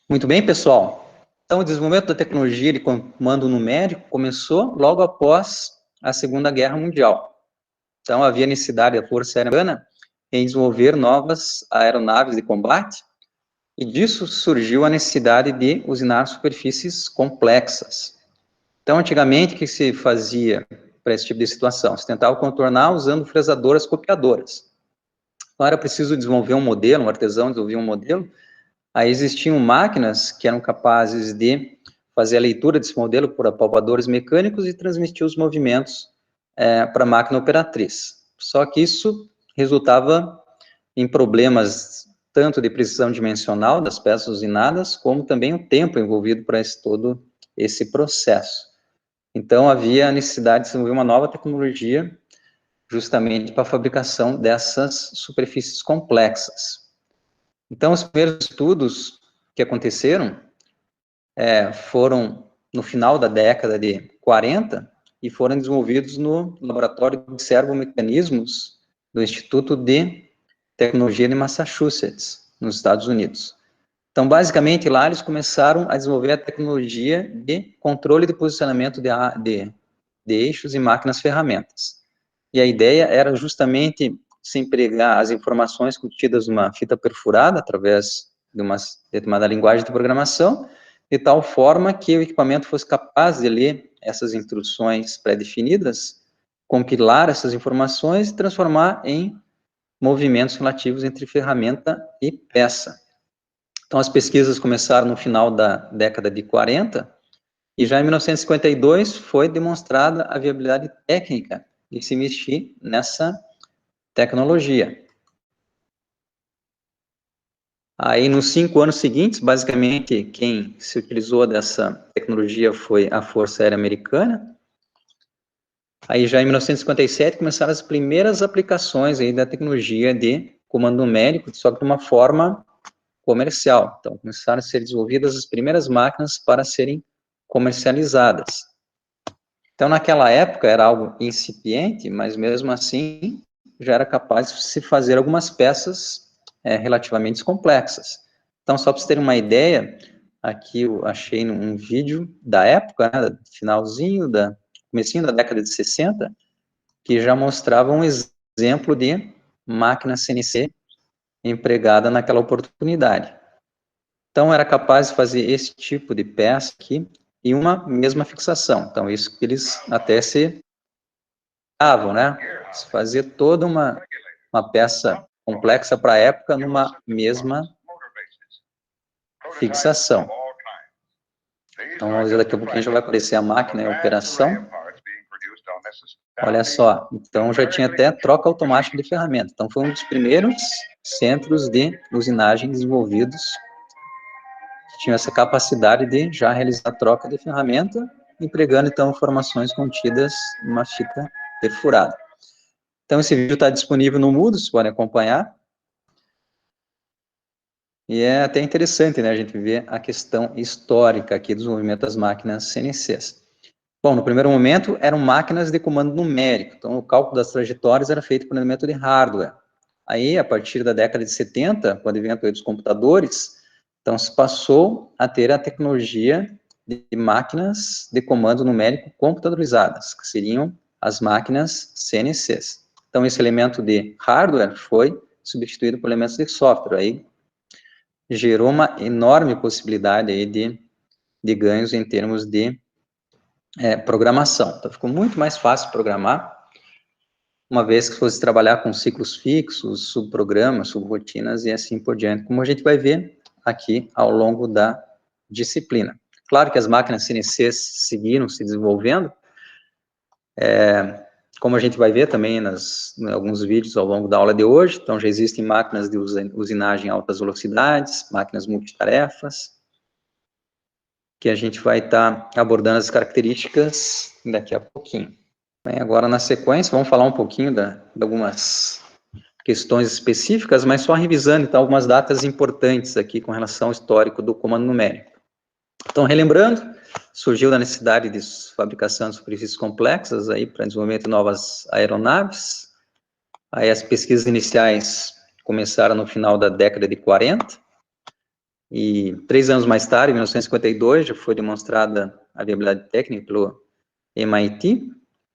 Muito bem, pessoal. Então, o desenvolvimento da tecnologia de comando numérico começou logo após a Segunda Guerra Mundial. Então, havia necessidade da Força Aérea Americana em desenvolver novas aeronaves de combate, e disso surgiu a necessidade de usinar superfícies complexas. Então, antigamente, o que se fazia para esse tipo de situação? Se tentava contornar usando fresadoras copiadoras. Então, era preciso desenvolver um modelo, um artesão desenvolvia um modelo. Aí existiam máquinas que eram capazes de fazer a leitura desse modelo por apalpadores mecânicos e transmitir os movimentos para a máquina operatriz. Só que isso resultava em problemas tanto de precisão dimensional das peças usinadas, como também o tempo envolvido para todo esse processo. Então, havia a necessidade de desenvolver uma nova tecnologia justamente para a fabricação dessas superfícies complexas. Então, os primeiros estudos que aconteceram foram no final da década de 40 e foram desenvolvidos no Laboratório de Servomecanismos do Instituto de Tecnologia de Massachusetts, nos Estados Unidos. Então, basicamente, lá eles começaram a desenvolver a tecnologia de controle de posicionamento de eixos e máquinas-ferramentas. E a ideia era justamente se empregar as informações contidas numa fita perfurada, através de uma determinada linguagem de programação, de tal forma que o equipamento fosse capaz de ler essas instruções pré-definidas, compilar essas informações e transformar em movimentos relativos entre ferramenta e peça. Então, as pesquisas começaram no final da década de 40, e já em 1952 foi demonstrada a viabilidade técnica de se investir nessa tecnologia. Aí, nos 5 anos seguintes, basicamente, quem se utilizou dessa tecnologia foi a Força Aérea Americana. Aí, já em 1957, começaram as primeiras aplicações aí da tecnologia de comando numérico, só que de uma forma comercial. Então, começaram a ser desenvolvidas as primeiras máquinas para serem comercializadas. Então, naquela época, era algo incipiente, mas mesmo assim, já era capaz de se fazer algumas peças relativamente complexas. Então, só para vocês terem uma ideia, aqui eu achei um vídeo da época, né, comecinho da década de 60, que já mostrava um exemplo de máquina CNC empregada naquela oportunidade. Então, era capaz de fazer esse tipo de peça aqui em uma mesma fixação. Então, isso que eles até se davam, né? Se fazer toda uma peça complexa para a época numa mesma fixação. Então, vamos ver, daqui a pouquinho já vai aparecer a máquina em operação. Olha só, então já tinha até troca automática de ferramenta. Então, foi um dos primeiros centros de usinagem desenvolvidos que tinham essa capacidade de já realizar a troca de ferramenta, empregando, então, informações contidas numa fita perfurada. Então, esse vídeo está disponível no Moodle, vocês podem acompanhar. E é até interessante, né, a gente ver a questão histórica aqui do desenvolvimento das máquinas CNCs. Bom, no primeiro momento, eram máquinas de comando numérico, então o cálculo das trajetórias era feito por elemento de hardware. Aí, a partir da década de 70, com o advento dos computadores, então se passou a ter a tecnologia de máquinas de comando numérico computadorizadas, que seriam as máquinas CNCs. Então, esse elemento de hardware foi substituído por elementos de software, aí gerou uma enorme possibilidade aí de ganhos em termos de programação. Então, ficou muito mais fácil programar, uma vez que fosse trabalhar com ciclos fixos, subprogramas, subrotinas e assim por diante, como a gente vai ver aqui ao longo da disciplina. Claro que as máquinas CNCs seguiram se desenvolvendo, como a gente vai ver também em alguns vídeos ao longo da aula de hoje. Então, já existem máquinas de usinagem em altas velocidades, máquinas multitarefas, que a gente vai estar abordando as características daqui a pouquinho. Bem, agora, na sequência, vamos falar um pouquinho de algumas questões específicas, mas só revisando, então, algumas datas importantes aqui com relação ao histórico do comando numérico. Então, relembrando, surgiu a necessidade de fabricação de superfícies complexas aí para desenvolvimento de novas aeronaves. Aí as pesquisas iniciais começaram no final da década de 40, E 3 anos mais tarde, em 1952, já foi demonstrada a viabilidade técnica pelo MIT.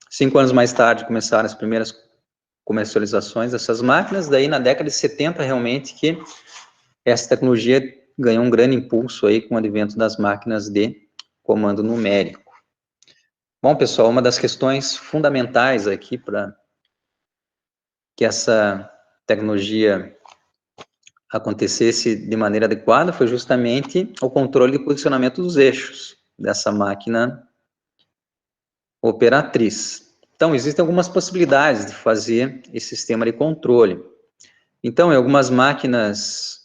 5 anos mais tarde, começaram as primeiras comercializações dessas máquinas. Daí, na década de 70, realmente, que essa tecnologia ganhou um grande impulso aí com o advento das máquinas de comando numérico. Bom, pessoal, uma das questões fundamentais aqui para que essa tecnologia acontecesse de maneira adequada foi justamente o controle de posicionamento dos eixos dessa máquina operatriz. Então, existem algumas possibilidades de fazer esse sistema de controle. Então, em algumas máquinas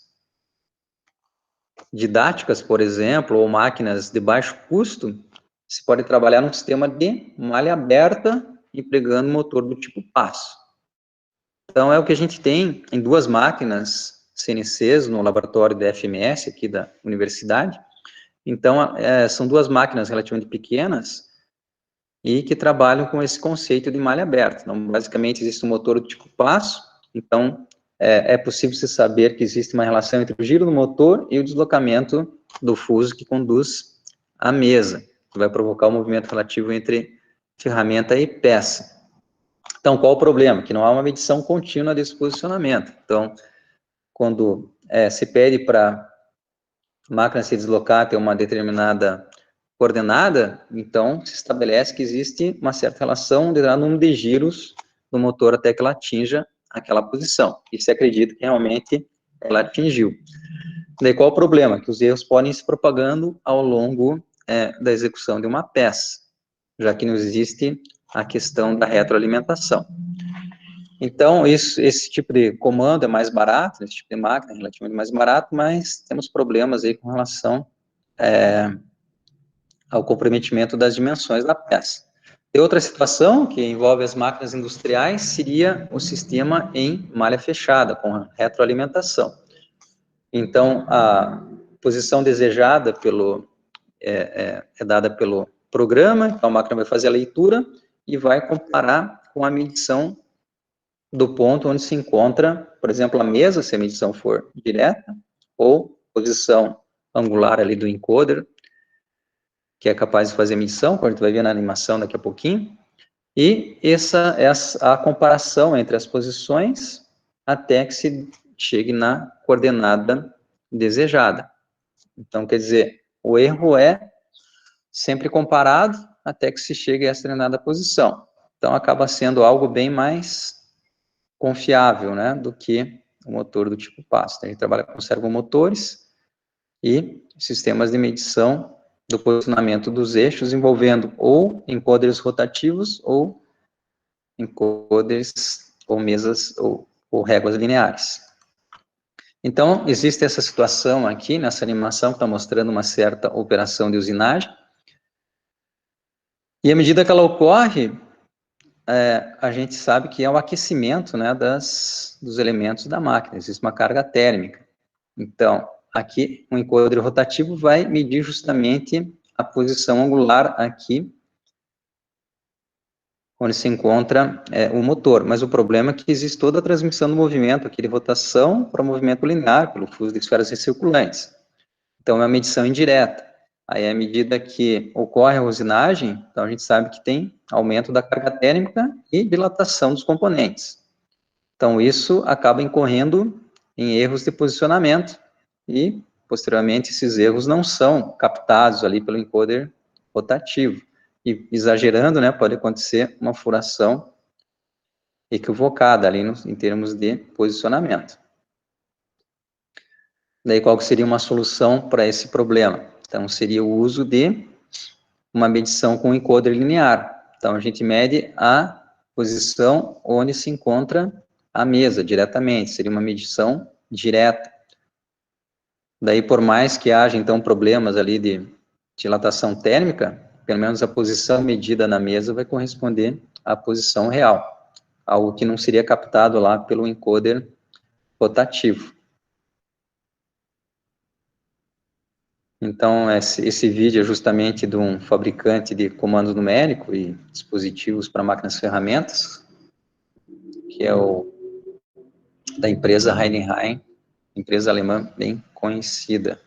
didáticas, por exemplo, ou máquinas de baixo custo, se pode trabalhar num sistema de malha aberta, empregando motor do tipo passo. Então, é o que a gente tem em 2 máquinas CNCs no laboratório da FMS, aqui da universidade. Então, são 2 máquinas relativamente pequenas e que trabalham com esse conceito de malha aberta. Então, basicamente, existe um motor do tipo passo, então, é possível se saber que existe uma relação entre o giro do motor e o deslocamento do fuso que conduz a mesa, que vai provocar um movimento relativo entre ferramenta e peça. Então, qual o problema? Que não há uma medição contínua desse posicionamento. Então, quando se pede para a máquina se deslocar até uma determinada coordenada, então se estabelece que existe uma certa relação, um determinado número de giros do motor até que ela atinja aquela posição. E se acredita que realmente ela atingiu. Daí qual o problema? Que os erros podem ir se propagando ao longo da execução de uma peça, já que não existe a questão da retroalimentação. Então, esse tipo de comando é mais barato, esse tipo de máquina é relativamente mais barato, mas temos problemas aí com relação ao comprometimento das dimensões da peça. E outra situação que envolve as máquinas industriais seria o sistema em malha fechada, com retroalimentação. Então, a posição desejada é dada pelo programa, então a máquina vai fazer a leitura e vai comparar com a medição do ponto onde se encontra, por exemplo, a mesa, se a medição for direta, ou posição angular ali do encoder, que é capaz de fazer a medição, como a gente vai ver na animação daqui a pouquinho, e essa é a comparação entre as posições até que se chegue na coordenada desejada. Então, quer dizer, o erro é sempre comparado até que se chegue a essa determinada posição. Então, acaba sendo algo bem mais confiável, né, do que o motor do tipo passo. Então, a gente trabalha com servomotores e sistemas de medição do posicionamento dos eixos, envolvendo ou encoders rotativos ou encoders ou mesas ou réguas lineares. Então, existe essa situação aqui, nessa animação, que está mostrando uma certa operação de usinagem, e à medida que ela ocorre, a gente sabe que é o aquecimento, né, dos elementos da máquina, existe uma carga térmica. Então, aqui, um encoder rotativo vai medir justamente a posição angular aqui, onde se encontra o motor. Mas o problema é que existe toda a transmissão do movimento aqui de rotação para o movimento linear, pelo fluxo de esferas recirculantes. Então, é uma medição indireta. Aí, à medida que ocorre a usinagem, então a gente sabe que tem aumento da carga térmica e dilatação dos componentes. Então, isso acaba incorrendo em erros de posicionamento e, posteriormente, esses erros não são captados ali pelo encoder rotativo. E, exagerando, né, pode acontecer uma furação equivocada ali em termos de posicionamento. Daí, qual que seria uma solução para esse problema? Então, seria o uso de uma medição com encoder linear. Então, a gente mede a posição onde se encontra a mesa, diretamente. Seria uma medição direta. Daí, por mais que haja, então, problemas ali de dilatação térmica, pelo menos a posição medida na mesa vai corresponder à posição real, algo que não seria captado lá pelo encoder rotativo. Então, esse vídeo é justamente de um fabricante de comandos numéricos e dispositivos para máquinas ferramentas, que é da empresa Heidenheim, empresa alemã bem conhecida.